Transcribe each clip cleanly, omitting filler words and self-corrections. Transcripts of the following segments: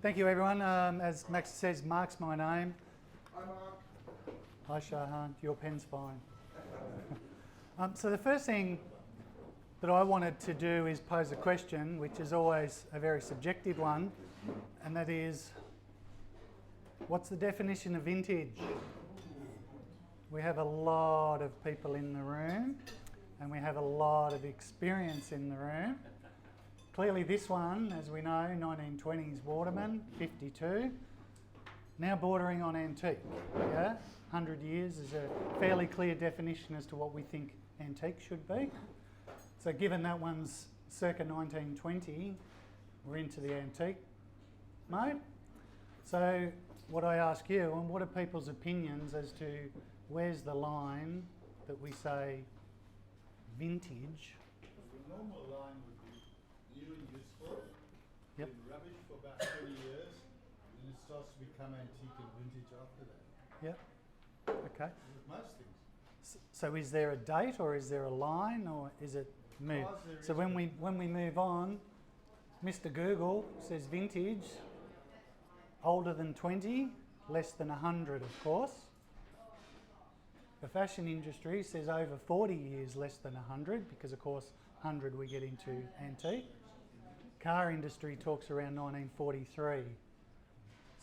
Thank you, everyone. As Max says, Mark's my name. Hi, Mark. Hi, Shahan. Your pen's fine. So the first thing that I wanted to do is pose a question, which is always a very subjective one, and that is, what's the definition of vintage? We have a lot of people in the room, and we have a lot of experience in the room. Clearly this one, as we know, 1920s Waterman, 52, now bordering on antique. Yeah? 100 years is a fairly clear definition as to what we think antique should be. So given that one's circa 1920, we're into the antique mode. So what I ask you, and what are people's opinions as to where's the line that we say vintage? The normal line would be new and useful, Yep. then rubbish for about 20 years, then it starts to become antique and vintage after that. Yep. Okay. With most things. So is there a date, or is there a line, or is it move? So when we move on, Mr. Google says vintage, older than 20, less than 100, of course. The fashion industry says over 40 years, less than 100, because of course 100 we get into antique. Car industry talks around 1943.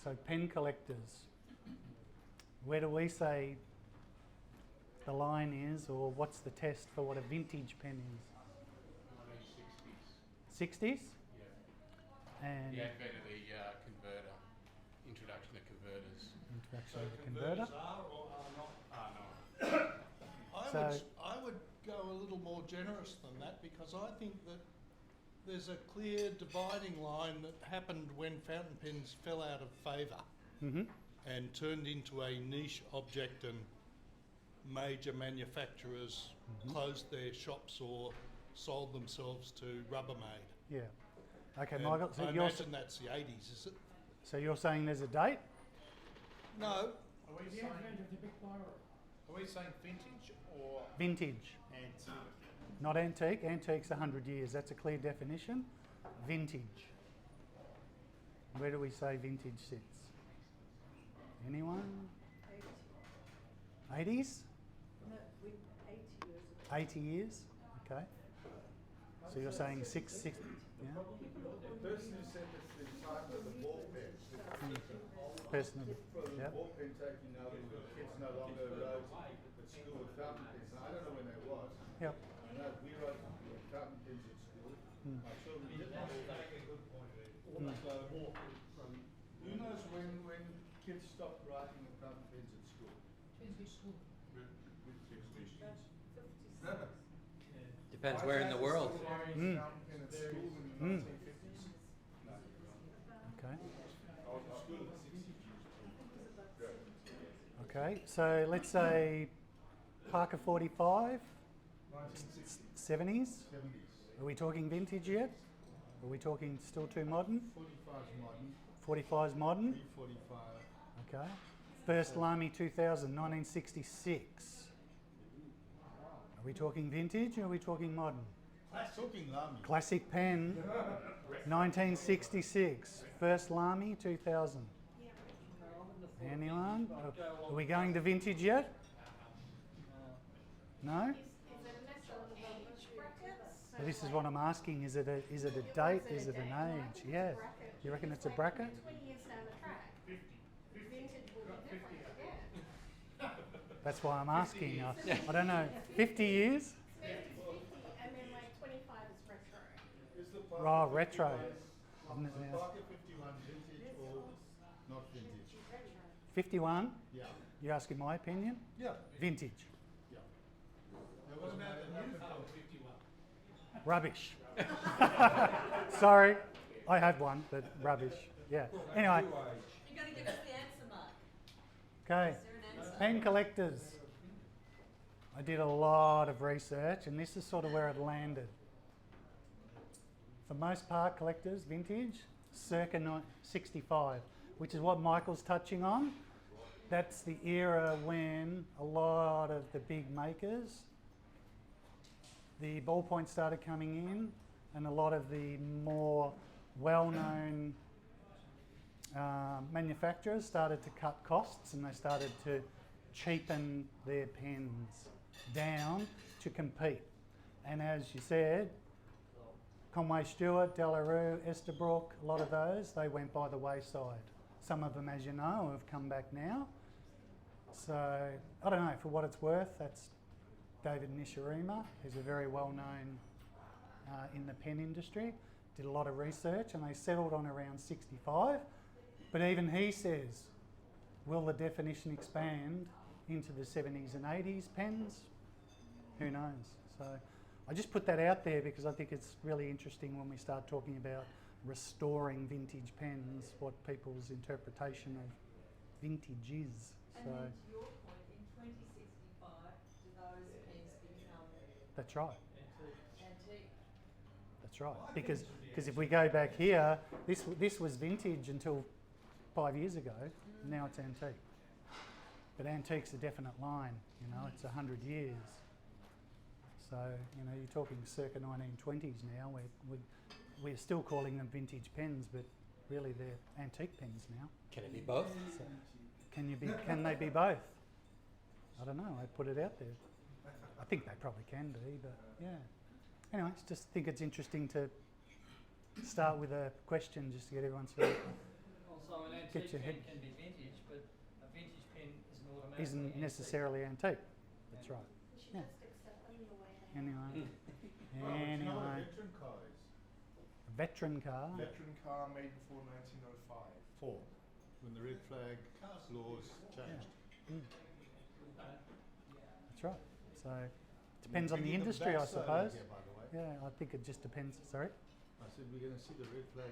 So pen collectors, where do we say the line is, or what's the test for what a vintage pen is? 60s. 60s? Yeah. And The advent of the converter, introduction of converters. introduction of the converter. Are or are not? I would go a little more generous than that, because I think that there's a clear dividing line that happened when fountain pens fell out of favour and turned into a niche object, and major manufacturers closed their shops or sold themselves to Rubbermaid. Yeah. Okay, And Michael. I imagine that's the 80s, is it? So you're saying there's a date? No. Are we saying vintage or Vintage. Antique. Not antique. Antique's 100 years. That's a clear definition. Vintage. Where do we say vintage sits? Anyone? 80s? No, 80 years. 80 years? Okay. So you're saying six, yeah? The person who said this is the time of the ball pen. Person of, The yeah. ball pen taking over, the kids no longer wrote at school with fountain pens. I don't know when that was. Yep. I know we wrote with fountain pens at school. My children didn't. So, who knows when kids stopped writing with fountain pens at school? Depends where in the world. Okay. Okay, so let's say Parker 45, 70s. Are we talking vintage yet? Are we talking still too modern? 45 is modern. 45 is modern? 345. Okay. First Lamy 2000, 1966. Are we talking vintage, or are we talking modern? Talking Lamy. Classic pen, 1966. First Lamy 2000. Anyone? Are we going to vintage yet? No? Well, this is what I'm asking. Is it a date? Is it an age? Yes. You reckon it's a bracket? 20 years down the track. Vintage will be different, That's why I'm asking. I don't know. 50 years? 50, and then like 25 is retro. Is the Parker Raw retro. 51 is the Parker 51 vintage or not vintage? 51? Yeah. You're asking my opinion? Yeah. Vintage. Yeah. There was a new 51? Rubbish. Sorry, I had one, but rubbish. Yeah. Anyway, You're going to give us the answer, Mark. okay. Is there an answer? Pen collectors. I did a lot of research, and this is sort of where it landed. For most part, collectors, vintage, circa 65, which is what Michael's touching on. That's the era when a lot of the big makers, the ballpoint started coming in, and a lot of the more well-known manufacturers started to cut costs and they started to cheapen their pens down to compete. And as you said, Conway Stewart, Delarue, Estabrook, a lot of those, they went by the wayside. Some of them, as you know, have come back now. So, I don't know, for what it's worth, that's David Nishirima, who's a very well-known in the pen industry, did a lot of research and they settled on around 65. But even he says, will the definition expand into the 70s and 80s pens? Who knows? So I just put that out there because I think it's really interesting when we start talking about restoring vintage pens, what people's interpretation of vintage is. And So then to your point, in 2065, do those pens become that's right. antique? That's right. Because if we go back here, this was vintage until 5 years ago. Now it's antique. But antique's a definite line. You know, it's 100 years. So you know, you're talking circa 1920s now. We're still calling them vintage pens, but really they're antique pens now. Can it be both? So can they be both? I don't know. I put it out there. I think they probably can be, but yeah. Anyway, just think it's interesting to start with a question just to get everyone sort of Also, an Get antique your pen head- can be vintage, but a vintage pen isn't automatically isn't antique. necessarily antique. That's right. We should Yeah. just accept them the way they are. Anyway, Oh, do you know what a anyway, veteran car is? a veteran car. Veteran car made before 1905. Four. When the red flag laws changed. Mm. That's right. So depends on the industry, I suppose. Here, by the way. Yeah, I think it just depends. Sorry. I said we're going to see the red flag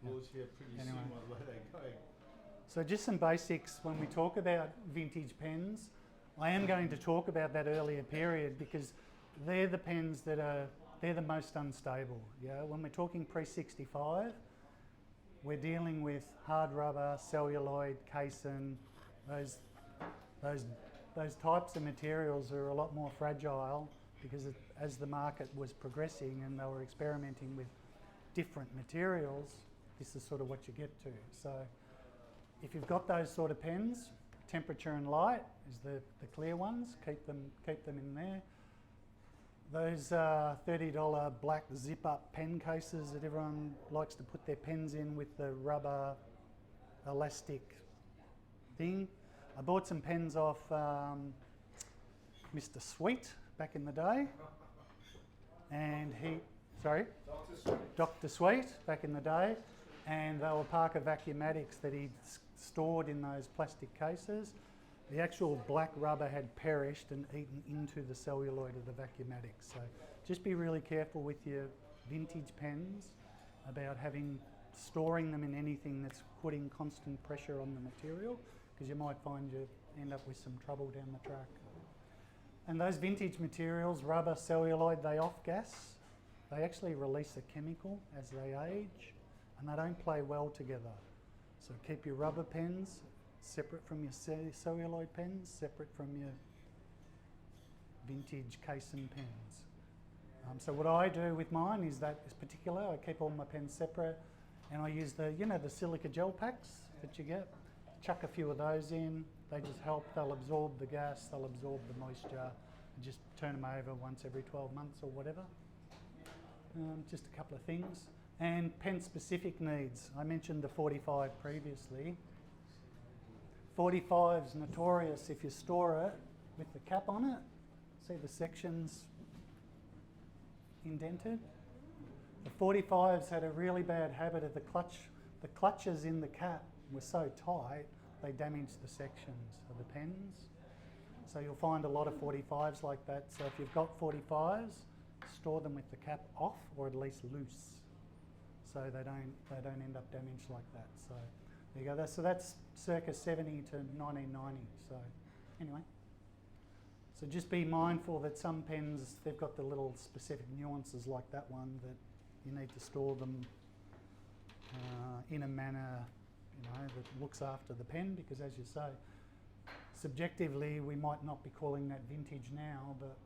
laws here pretty Anyway. soon while they're going. So just some basics when we talk about vintage pens. I am going to talk about that earlier period because they're the pens that they're the most unstable. Yeah, when we're talking pre-65, we're dealing with hard rubber, celluloid, casein, those types of materials are a lot more fragile because as the market was progressing and they were experimenting with different materials, this is sort of what you get to. So if you've got those sort of pens, temperature and light is the clear ones, keep them in there. Those $30 black zip-up pen cases that everyone likes to put their pens in with the rubber elastic thing. I bought some pens off Mr. Sweet back in the day, and Dr. Sweet back in the day, and they were Parker Vacuumatics that he'd stored in those plastic cases. The actual black rubber had perished and eaten into the celluloid of the Vacuumatics. So just be really careful with your vintage pens about storing them in anything that's putting constant pressure on the material, because you might find you end up with some trouble down the track. And those vintage materials, rubber, celluloid, they off-gas. They actually release a chemical as they age, and they don't play well together. So keep your rubber pens separate from your celluloid pens, separate from your vintage casein pens. So what I do with mine is particular. I keep all my pens separate, and I use the silica gel packs that you get. Chuck a few of those in. They just help. They'll absorb the gas. They'll absorb the moisture. And just turn them over once every 12 months or whatever. Just a couple of things. And pen-specific needs. I mentioned the 45 previously. 45's notorious if you store it with the cap on it. See the sections indented? The 45's had a really bad habit of the clutches in the cap were so tight they damaged the sections of the pens. So you'll find a lot of 45's like that. So if you've got 45's, store them with the cap off or at least loose, so they don't end up damaged like that. So there you go. So that's circa 70 to 1990. So anyway, so just be mindful that some pens, they've got the little specific nuances like that one that you need to store them in a manner that looks after the pen, because as you say, subjectively we might not be calling that vintage now, but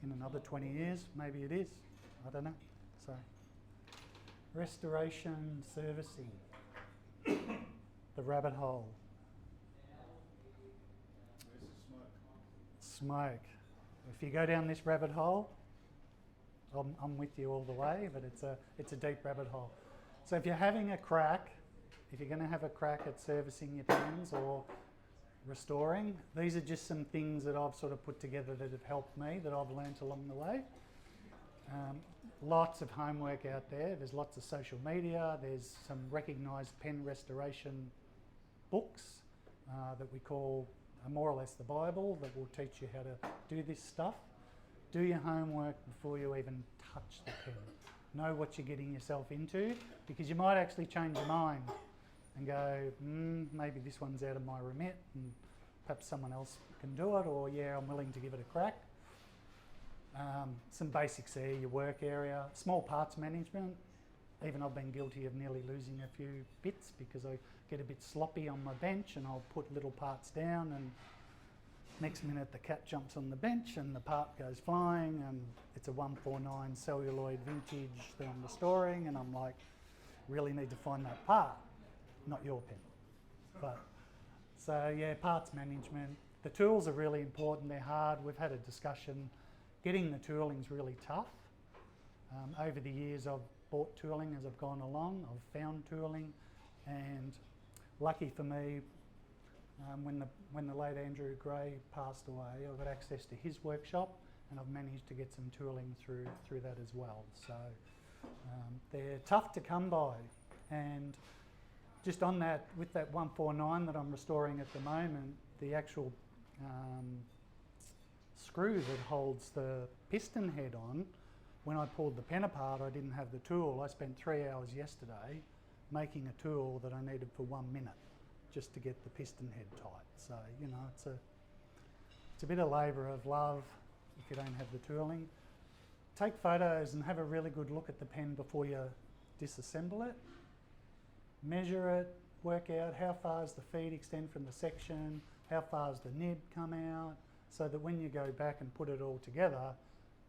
in another 20 years maybe it is. I don't know. So restoration, servicing. the rabbit hole. Where's the smoke? Smoke. If you go down this rabbit hole, I'm with you all the way, but it's a deep rabbit hole. So if you're having a crack, if you're going to have a crack at servicing your pens or restoring, these are just some things that I've sort of put together that have helped me, that I've learnt along the way. Lots of homework out there. There's lots of social media. There's some recognised pen restoration books that we call more or less the Bible, that will teach you how to do this stuff. Do your homework before you even touch the pen. Know what you're getting yourself into, because you might actually change your mind and go, maybe this one's out of my remit and perhaps someone else can do it, or yeah, I'm willing to give it a crack. Some basics there, your work area, small parts management. Even I've been guilty of nearly losing a few bits because I get a bit sloppy on my bench and I'll put little parts down, and next minute the cat jumps on the bench and the part goes flying, and it's a 149 celluloid vintage that I'm restoring, and I'm like, really need to find that part, not your pen. But so yeah, parts management. The tools are really important. They're hard. We've had a discussion. Getting the tooling's really tough. Over the years I've bought tooling as I've gone along. I've found tooling, and lucky for me, when the late Andrew Gray passed away, I got access to his workshop, and I've managed to get some tooling through that as well. So they're tough to come by, and just on that, with that 149 that I'm restoring at the moment, the actual screw that holds the piston head on, when I pulled the pen apart, I didn't have the tool. I spent 3 hours yesterday making a tool that I needed for 1 minute just to get the piston head tight. So, you know, it's a bit of labour of love if you don't have the tooling. Take photos and have a really good look at the pen before you disassemble it. Measure it, work out how far does the feed extend from the section, how far does the nib come out, so that when you go back and put it all together,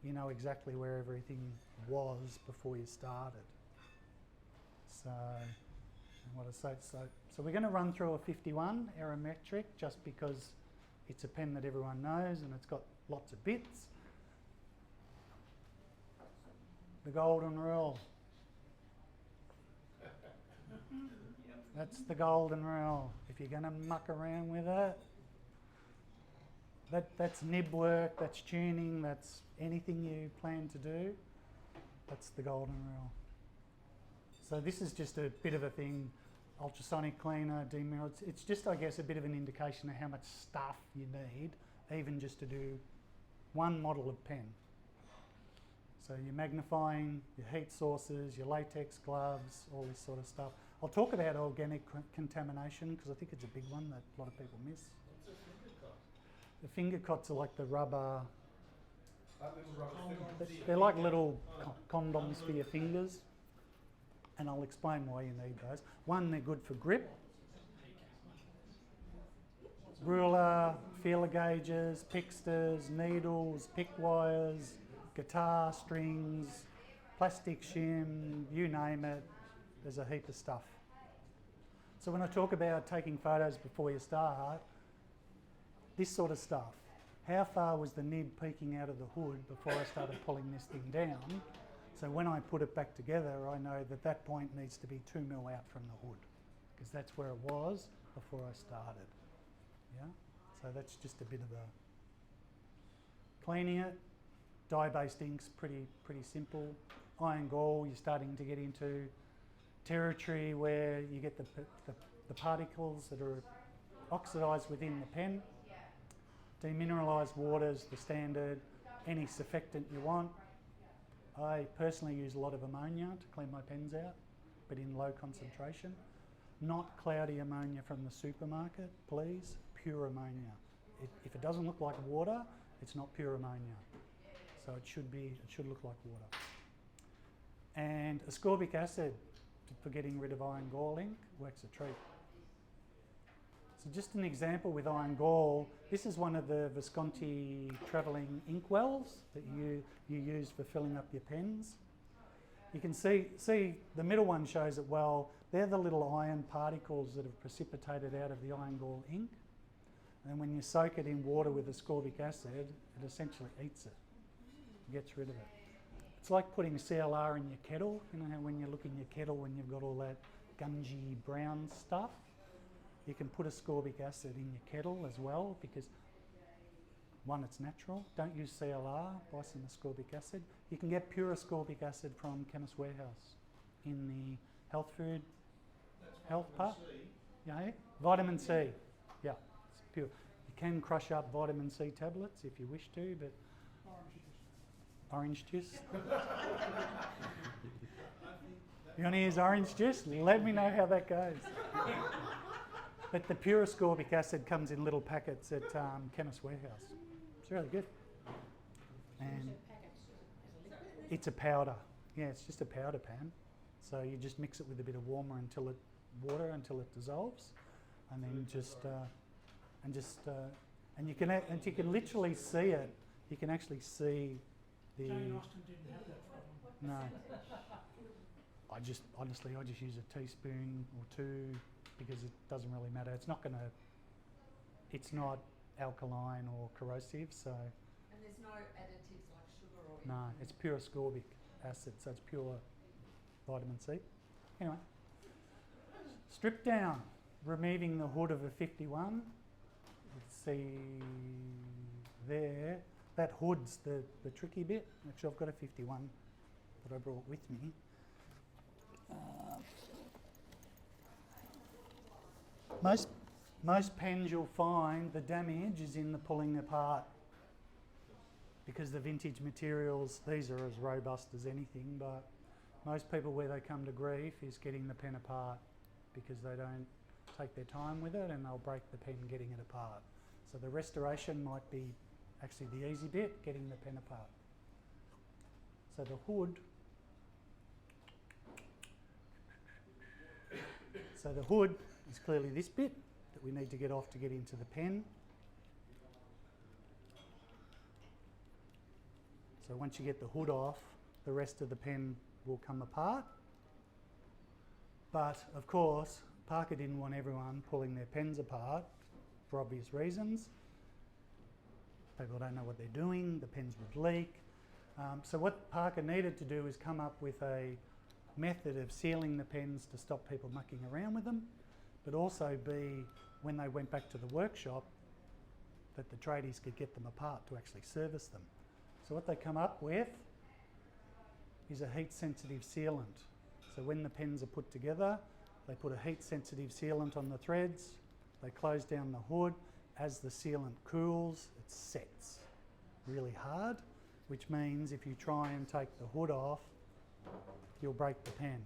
you know exactly where everything was before you started. So, what I say, so we're going to run through a 51 aerometric just because it's a pen that everyone knows and it's got lots of bits. The golden rule. That's the golden rule. If you're going to muck around with it, that's nib work, that's tuning, that's anything you plan to do, that's the golden rule. So this is just a bit of a thing, ultrasonic cleaner, demineral, it's just, I guess, a bit of an indication of how much stuff you need, even just to do one model of pen. So your magnifying, your heat sources, your latex gloves, all this sort of stuff. I'll talk about organic contamination because I think it's a big one that a lot of people miss. The finger cots are like the rubber, they're like little condoms for your fingers, and I'll explain why you need those. One, they're good for grip. Ruler, feeler gauges, picksters, needles, pick wires, guitar strings, plastic shim, you name it, there's a heap of stuff. So when I talk about taking photos before you start, this sort of stuff. How far was the nib peeking out of the hood before I started pulling this thing down? So when I put it back together, I know that that point needs to be 2 mil out from the hood, because that's where it was before I started. Yeah. So that's just a bit of a cleaning it. Dye-based inks, pretty simple. Iron gall, you're starting to get into territory where you get the particles that are oxidised within the pen. Demineralised water's the standard, any surfactant you want. I personally use a lot of ammonia to clean my pens out, but in low concentration. Not cloudy ammonia from the supermarket, please, pure ammonia. If it doesn't look like water, it's not pure ammonia. So it should look like water. And ascorbic acid for getting rid of iron gall ink works a treat. So just an example with iron gall, this is one of the Visconti travelling ink wells that you use for filling up your pens. You can see the middle one shows it well. They're the little iron particles that have precipitated out of the iron gall ink. And when you soak it in water with ascorbic acid, it essentially eats it, gets rid of it. It's like putting CLR in your kettle. You know how when you look in your kettle when you've got all that gungy brown stuff? You can put ascorbic acid in your kettle as well because, one, it's natural. Don't use CLR, buy some ascorbic acid. You can get pure ascorbic acid from Chemist Warehouse in the health food, health part. Yeah, vitamin C. Yeah, it's pure. You can crush up vitamin C tablets if you wish to, but orange juice. You want to use orange juice? Let me know how that goes. But the pure ascorbic acid comes in little packets at Chemist Warehouse. It's really good. And it's a powder. Yeah, it's just a powder pan. So you just mix it with a bit of water until it dissolves, and then and you can literally see it. You can actually see the. Jane Austen didn't have that problem. No. I just use a teaspoon or two because it doesn't really matter. It's not alkaline or corrosive, so. And there's no additives like sugar or anything? No, it's pure ascorbic acid, so it's pure vitamin C. Anyway, strip down, removing the hood of a 51. Let's see there. That hood's the tricky bit. Actually, I've got a 51 that I brought with me. Most pens you'll find the damage is in the pulling apart because the vintage materials, these are as robust as anything, but most people where they come to grief is getting the pen apart because they don't take their time with it and they'll break the pen getting it apart. So the restoration might be actually the easy bit, getting the pen apart. So the hood, is clearly this bit that we need to get off to get into the pen. So once you get the hood off, the rest of the pen will come apart. But of course, Parker didn't want everyone pulling their pens apart for obvious reasons. People don't know what they're doing, the pens would leak. So what Parker needed to do is come up with a method of sealing the pens to stop people mucking around with them, but also be, when they went back to the workshop, that the tradies could get them apart to actually service them. So what they come up with is a heat-sensitive sealant. So when the pens are put together, they put a heat-sensitive sealant on the threads, they close down the hood. As the sealant cools, it sets really hard, which means if you try and take the hood off, you'll break the pen.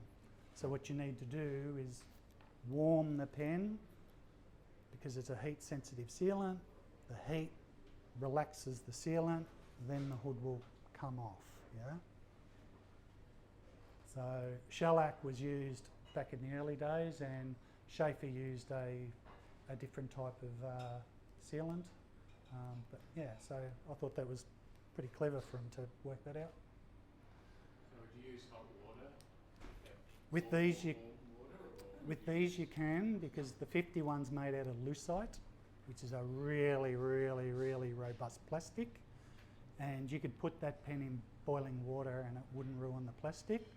So what you need to do is warm the pen because it's a heat-sensitive sealant. The heat relaxes the sealant, then the hood will come off. Yeah. So shellac was used back in the early days, and Schaefer used a different type of sealant. But yeah, so I thought that was pretty clever for him to work that out. So would you use hot water? With these you can, because the 51's made out of lucite, which is a really, really, really robust plastic. And you could put that pen in boiling water and it wouldn't ruin the plastic.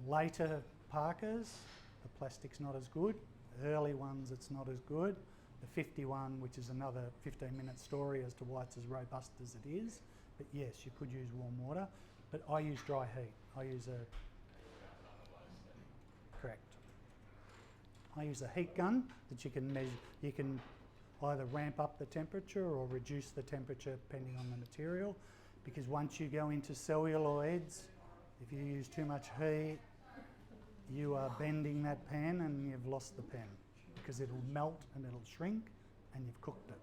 Later Parkers, the plastic's not as good. Early ones, it's not as good. The 51, which is another 15-minute story as to why it's as robust as it is. But yes, you could use warm water. But I use dry heat. Correct. I use a heat gun that you can measure. You can either ramp up the temperature or reduce the temperature depending on the material. Because once you go into celluloids, if you use too much heat, you are bending that pen and you've lost the pen because it'll melt and it'll shrink and you've cooked it.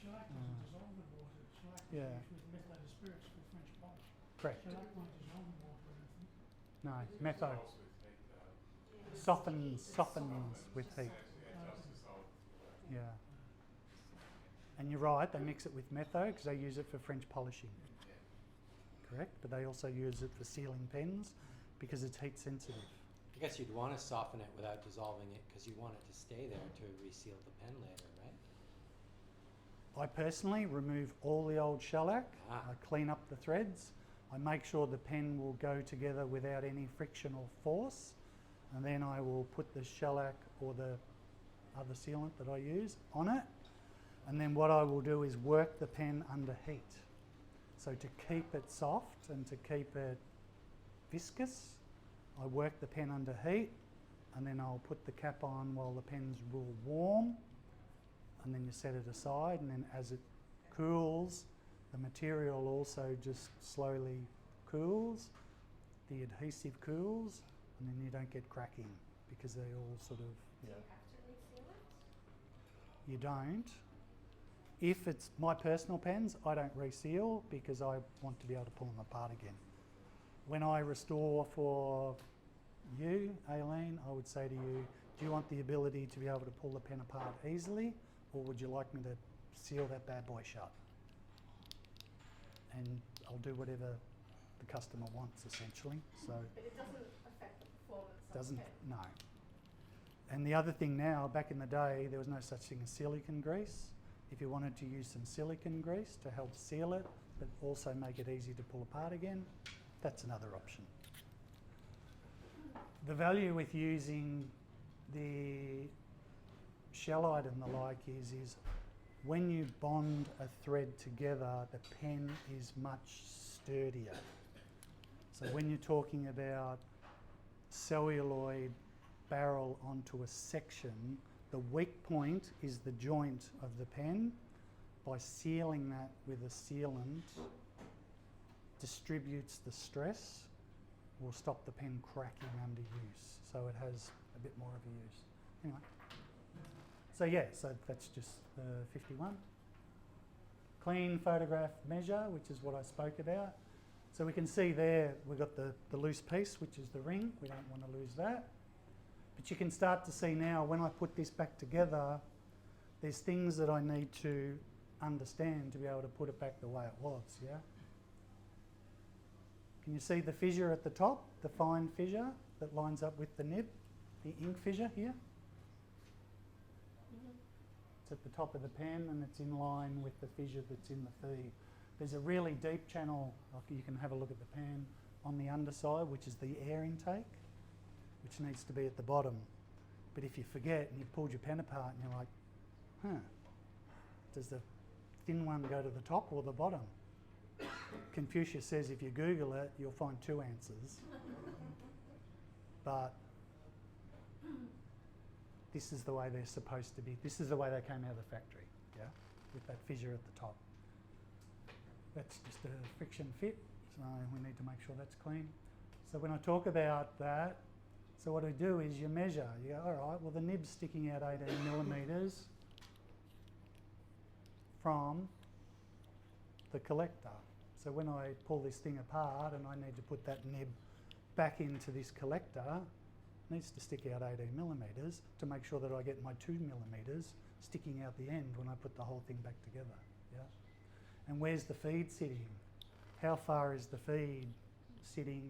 Shellac doesn't dissolve in water. Shellac is Yeah. used with methylated spirits for French polish. Correct. Shellac won't dissolve in water or anything. No, metho. Dissolves with heat though. Softens with heat. It does dissolve. Yeah. And you're right, they mix it with metho because they use it for French polishing. correct, but they also use it for sealing pens because it's heat sensitive. I guess you'd want to soften it without dissolving it because you want it to stay there to reseal the pen later, right? I personally remove all the old shellac, Ah. I clean up the threads, I make sure the pen will go together without any friction or force, and then I will put the shellac or the other sealant that I use on it, and then what I will do is work the pen under heat. So to keep it soft and to keep it viscous, I work the pen under heat, and then I'll put the cap on while the pen's real warm, and then you set it aside, and then as it cools, the material also just slowly cools, the adhesive cools, and then you don't get cracking because they all sort of, Do you have to reseal it? you don't. If it's my personal pens, I don't reseal because I want to be able to pull them apart again. When I restore for you, Aileen, I would say to you, do you want the ability to be able to pull the pen apart easily, or would you like me to seal that bad boy shut? And I'll do whatever the customer wants, essentially. So But it doesn't affect the performance of doesn't, the pen. no. And the other thing now, back in the day, there was no such thing as silicone grease. If you wanted to use some silicone grease to help seal it, but also make it easy to pull apart again, that's another option. The value with using the shellite and the like is when you bond a thread together, the pen is much sturdier. So when you're talking about celluloid barrel onto a section, the weak point is the joint of the pen. By sealing that with a sealant, distributes the stress, will stop the pen cracking under use. So it has a bit more of a use. Anyway. So yeah, so that's just 51. Clean photograph measure, which is what I spoke about. So we can see there we've got the loose piece, which is the ring. We don't want to lose that. But you can start to see now when I put this back together, there's things that I need to understand to be able to put it back the way it was, yeah? Can you see the fissure at the top, the fine fissure that lines up with the nib, the ink fissure here? It's at the top of the pen and it's in line with the fissure that's in the feed. There's a really deep channel, like you can have a look at the pen, on the underside, which is the air intake, which needs to be at the bottom. But if you forget and you've pulled your pen apart and you're like, does the thin one go to the top or the bottom? Confucius says if you Google it, you'll find two answers. But this is the way they're supposed to be. This is the way they came out of the factory, yeah, with that fissure at the top. That's just a friction fit, so we need to make sure that's clean. So when I talk about that, so what I do is you measure. You go, all right, well the nib's sticking out 18 millimetres from the collector. So when I pull this thing apart and I need to put that nib back into this collector, it needs to stick out 18 millimetres to make sure that I get my 2 millimetres sticking out the end when I put the whole thing back together. Yeah. And where's the feed sitting? How far is the feed sitting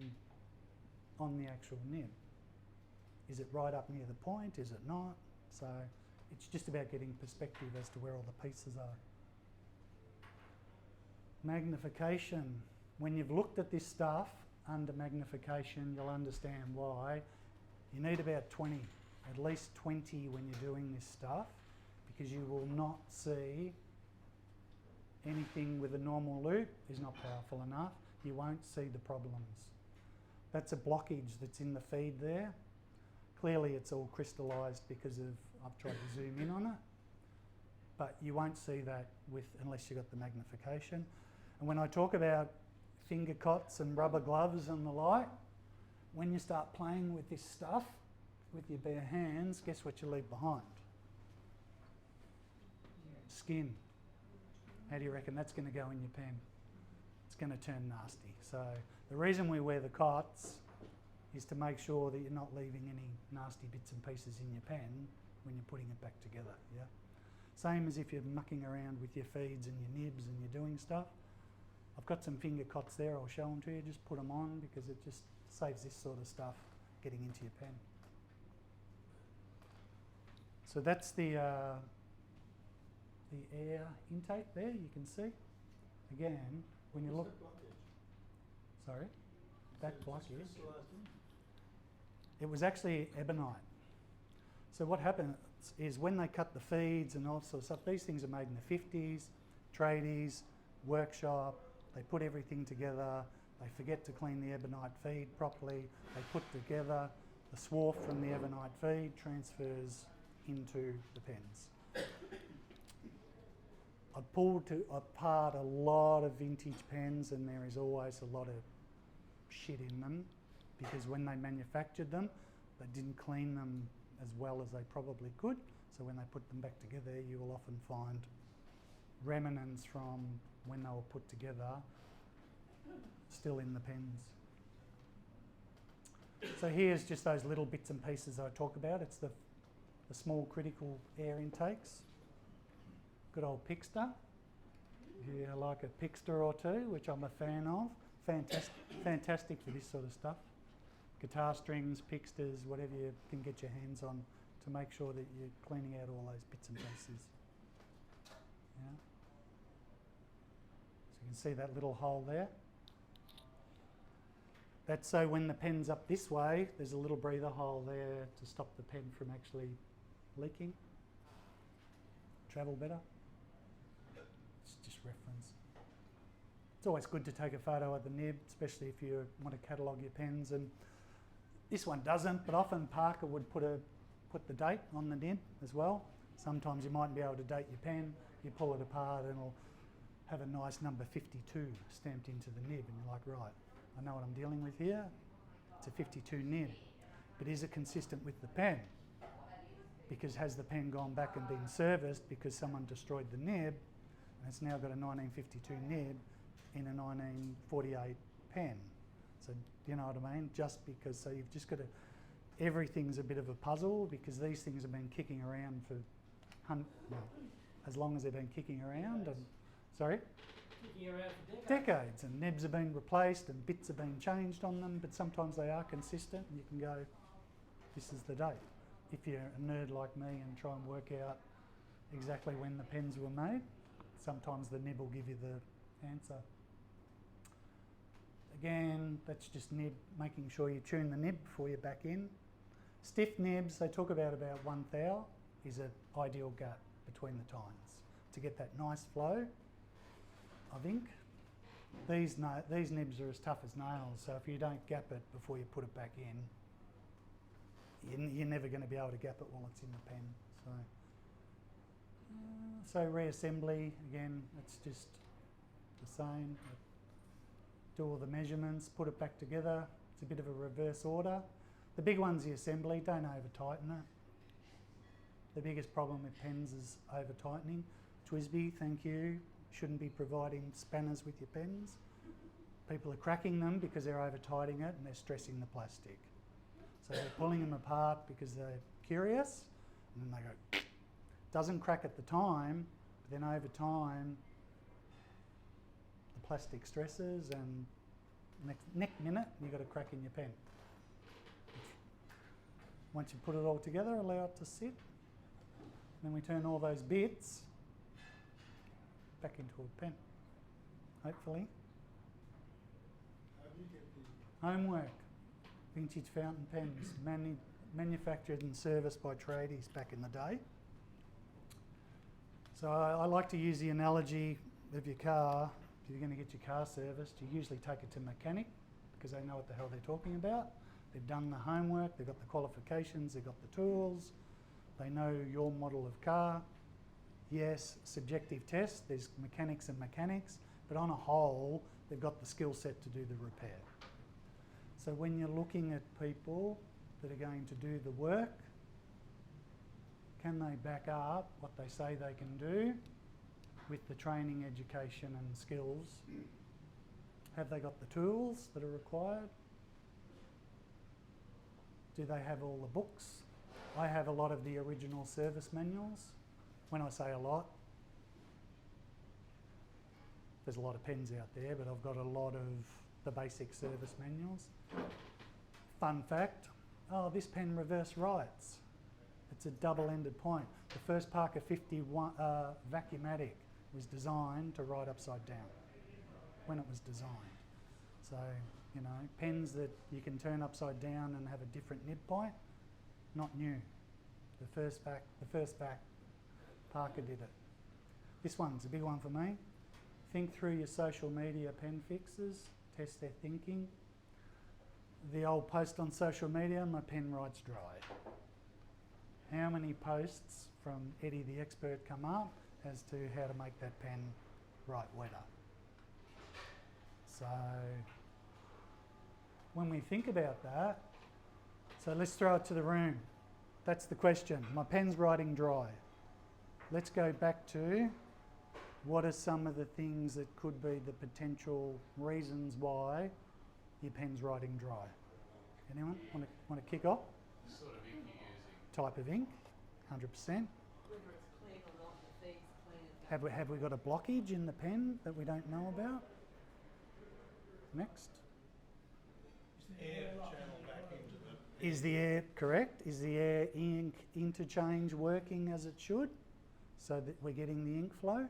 on the actual nib? Is it right up near the point? Is it not? So it's just about getting perspective as to where all the pieces are. Magnification. When you've looked at this stuff under magnification, you'll understand why. You need about 20, at least 20 when you're doing this stuff, because you will not see anything with a normal loop is not powerful enough. You won't see the problems. That's a blockage that's in the feed there. Clearly it's all crystallised because of, I've tried to zoom in on it, but you won't see that unless you've got the magnification. And when I talk about finger cots and rubber gloves and the like, when you start playing with this stuff with your bare hands, guess what you leave behind? Skin. How do you reckon that's going to go in your pen? It's going to turn nasty. So the reason we wear the cots is to make sure that you're not leaving any nasty bits and pieces in your pen when you're putting it back together. Yeah. Same as if you're mucking around with your feeds and your nibs and you're doing stuff. I've got some finger cots there, I'll show them to you, just put them on because it just saves this sort of stuff getting into your pen. So that's the air intake there, you can see. Again, when you look... Sorry? That blockage. It was actually ebonite. So what happens is when they cut the feeds and all sorts of stuff, these things are made in the 50s, tradies, workshop, they put everything together, they forget to clean the ebonite feed properly, they put together the swarf from the ebonite feed transfers into the pens. I've pulled apart a lot of vintage pens and there is always a lot of shit in them because when they manufactured them, they didn't clean them as well as they probably could. So when they put them back together, you will often find remnants from when they were put together still in the pens. So here's just those little bits and pieces I talk about. It's the small critical air intakes. Good old Pixter. Yeah, I like a Pixter or two, which I'm a fan of. Fantastic for this sort of stuff. Guitar strings, Pixters, whatever you can get your hands on to make sure that you're cleaning out all those bits and pieces. Yeah. So you can see that little hole there. That's so when the pen's up this way, there's a little breather hole there to stop the pen from actually leaking. Travel better. It's just reference. It's always good to take a photo of the nib, especially if you want to catalogue your pens. And this one doesn't, but often Parker would put the date on the nib as well. Sometimes you mightn't be able to date your pen. You pull it apart and it'll have a nice number 52 stamped into the nib, and you're like, right, I know what I'm dealing with here. It's a 52 nib. But is it consistent with the pen? Because has the pen gone back and been serviced because someone destroyed the nib and it's now got a 1952 nib in a 1948 pen? So do you know what I mean? Just because, so you've just got to, everything's a bit of a puzzle because these things have been kicking around for, as long as they've been kicking around. And, sorry? Kicking around for decades. Decades, and nibs have been replaced and bits have been changed on them, but sometimes they are consistent and you can go, this is the date. If you're a nerd like me and try and work out exactly when the pens were made, sometimes the nib will give you the answer. Again, that's just nib, making sure you tune the nib before you're back in. Stiff nibs, they talk about 1 thou is an ideal gap between the tines to get that nice flow of ink. These nibs are as tough as nails, so if you don't gap it before you put it back in, you're never going to be able to gap it while it's in the pen. So reassembly, again, it's just the same. Do all the measurements, put it back together. It's a bit of a reverse order. The big one's the assembly, don't over tighten it. The biggest problem with pens is over tightening. Twisby, thank you. Shouldn't be providing spanners with your pens. People are cracking them because they're over tightening it and they're stressing the plastic. So they're pulling them apart because they're curious, and then they go, doesn't crack at the time, but then over time, the plastic stresses and next minute, you've got a crack in your pen. Once you put it all together, allow it to sit. Then we turn all those bits back into a pen, hopefully. How do you get the Homework. Vintage fountain pens, manufactured and serviced by tradies back in the day. So I like to use the analogy of your car. If you're going to get your car serviced, you usually take it to a mechanic because they know what the hell they're talking about. They've done the homework, they've got the qualifications, they've got the tools, they know your model of car. Yes, subjective test, there's mechanics and mechanics, but on a whole, they've got the skill set to do the repair. So when you're looking at people that are going to do the work, can they back up what they say they can do with the training, education and skills? Have they got the tools that are required? Do they have all the books? I have a lot of the original service manuals. When I say a lot, there's a lot of pens out there, but I've got a lot of the basic service manuals. Fun fact, oh, this pen reverse writes. It's a double-ended point. The first Parker 51 Vacuumatic was designed to write upside down when it was designed. So, you know, pens that you can turn upside down and have a different nib point, not new. The first Parker did it. This one's a big one for me. Think through your social media pen fixes, test their thinking. The old post on social media, my pen writes dry. How many posts from Eddie the expert come up as to how to make that pen write wetter? So when we think about that, so let's throw it to the room. That's the question. My pen's writing dry. Let's go back to what are some of the things that could be the potential reasons why your pen's writing dry? Anyone want to kick off? Sort of ink you're using. Type of ink, 100%. Whether it's clean or not, the feed's clean. Have we got a blockage in the pen that we don't know about? Next. Air channel back into the... Is the air correct? Is the air ink interchange working as it should so that we're getting the ink flow?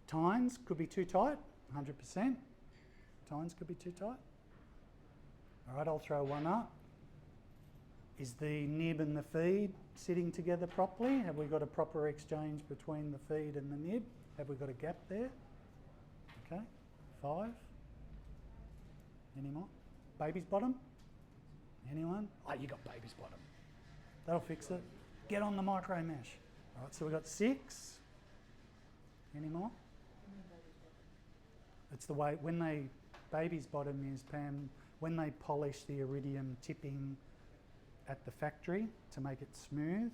Tines could be too tight, 100%. Tines could be too tight. All right, I'll throw one up. Is the nib and the feed sitting together properly? Have we got a proper exchange between the feed and the nib? Have we got a gap there? Okay, 5. Any more? Baby's bottom? Anyone? Oh, you got baby's bottom. That'll fix it. Get on the micro mesh. All right, so we've got 6. Any more? It's the way, baby's bottom is, Pam, when they polish the iridium tipping at the factory to make it smooth,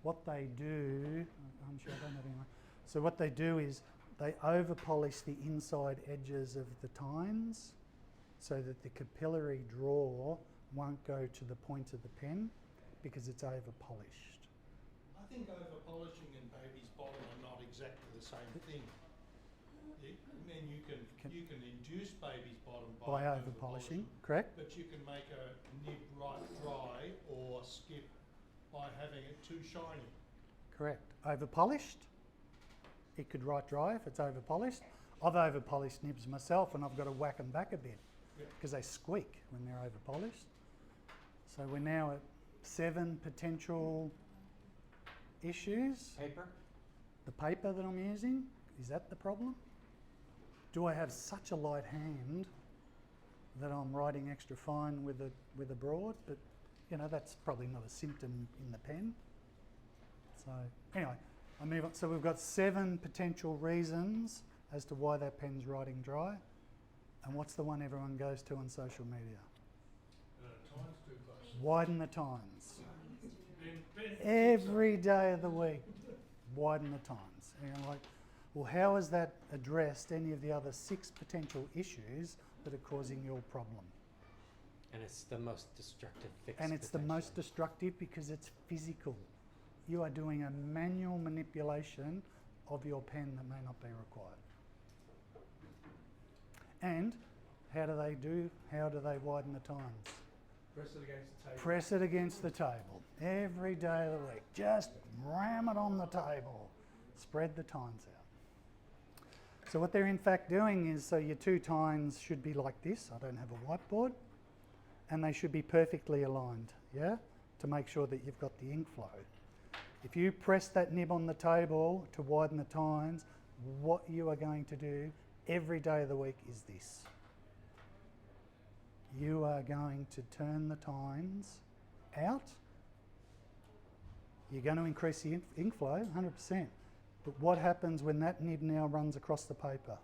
what they do, I'm sure I don't have any more. So what they do is they over polish the inside edges of the tines so that the capillary draw won't go to the point of the pen because it's over polished. I think over polishing and baby's bottom are not exactly the same thing. I mean, you can induce baby's bottom by over polishing, correct? but you can make a nib right dry or skip by having it too shiny. Correct. Over polished, it could write dry if it's over polished. I've over polished nibs myself and I've got to whack them back a bit because they squeak when they're over polished. So we're now at 7 potential issues. Paper? The paper that I'm using, is that the problem? Do I have such a light hand that I'm writing extra fine with a broad? But you know, that's probably not a symptom in the pen. So anyway, I move on. So we've got 7 potential reasons as to why that pen's writing dry. And what's the one everyone goes to on social media? Time's too close. Widen the tines. Ben, Every day of the week, widen the tines. And you're like, well, how has that addressed any of the other 6 potential issues that are causing your problem? And it's the most destructive fix. And it's the most destructive because it's physical. You are doing a manual manipulation of your pen that may not be required. And how do they widen the tines? Press it against the table. Press it against the table every day of the week. Just ram it on the table. Spread the tines out. So what they're in fact doing is, so your 2 tines should be like this. I don't have a whiteboard. And they should be perfectly aligned, yeah? To make sure that you've got the ink flow. If you press that nib on the table to widen the tines, what you are going to do every day of the week is this. You are going to turn the tines out. You're going to increase the ink flow, 100%. But what happens when that nib now runs across the paper?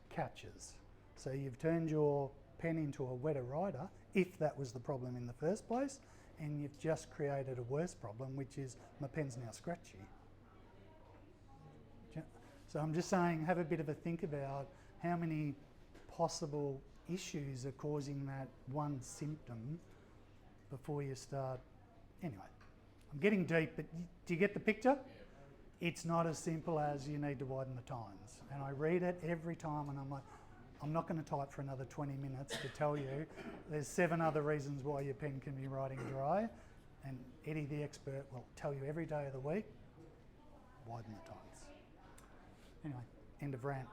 Catches. So you've turned your pen into a wetter writer, if that was the problem in the first place, and you've just created a worse problem, which is my pen's now scratchy. So I'm just saying, have a bit of a think about how many possible issues are causing that one symptom before you start. Anyway, I'm getting deep, but do you get the picture? it's not as simple as you need to widen the tines. And I read it every time and I'm like, I'm not going to type for another 20 minutes to tell you there's 7 other reasons why your pen can be writing dry. And Eddie the expert will tell you every day of the week, widen the tines. Anyway, end of rant.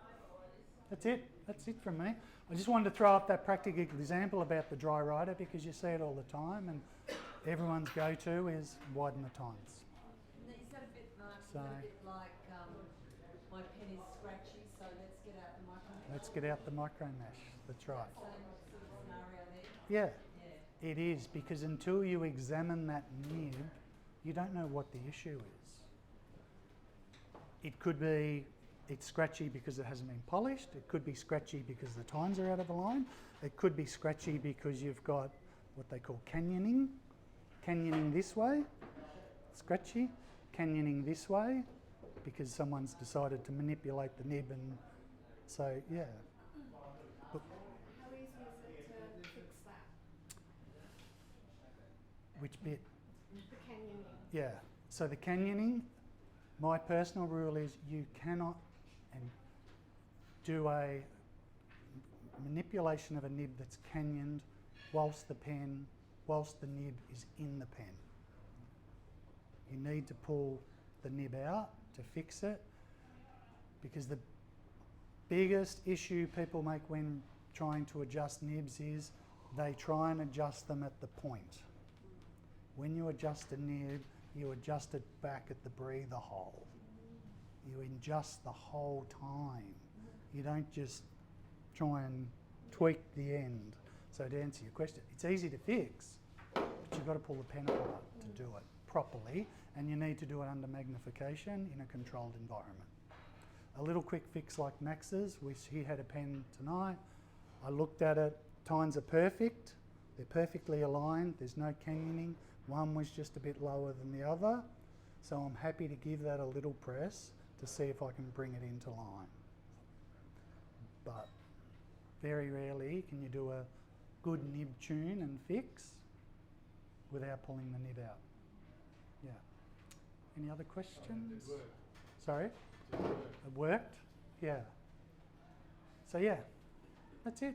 That's it. That's it from me. I just wanted to throw up that practical example about the dry writer because you see it all the time and everyone's go-to is widen the tines. Is that a bit, Mark, So- is that a bit like my pen is scratchy, so let's get out the micro mesh? Let's get out the micro mesh. That's right. Same sort of scenario there? Yeah, Yeah. it is because until you examine that nib, you don't know what the issue is. It could be it's scratchy because it hasn't been polished. It could be scratchy because the tines are out of line. It could be scratchy because you've got what they call canyoning. Canyoning this way, scratchy. Canyoning this way because someone's decided to manipulate the nib and so, yeah. Look, How easy is it to fix that? which bit? The canyoning. Yeah. So the canyoning, my personal rule is you cannot do a manipulation of a nib that's canyoned whilst the nib is in the pen. You need to pull the nib out to fix it because the biggest issue people make when trying to adjust nibs is they try and adjust them at the point. When you adjust a nib, you adjust it back at the breather hole. You adjust the whole time. You don't just try and tweak the end. So to answer your question, it's easy to fix, but you've got to pull the pen apart to do it properly, and you need to do it under magnification in a controlled environment. A little quick fix like Max's, he had a pen tonight. I looked at it, tines are perfect, they're perfectly aligned, there's no canyoning. One was just a bit lower than the other, so I'm happy to give that a little press to see if I can bring it into line. But very rarely can you do a good nib tune and fix without pulling the nib out. Yeah. Any other questions? It worked. Sorry? It worked. It worked? Yeah. So yeah, that's it.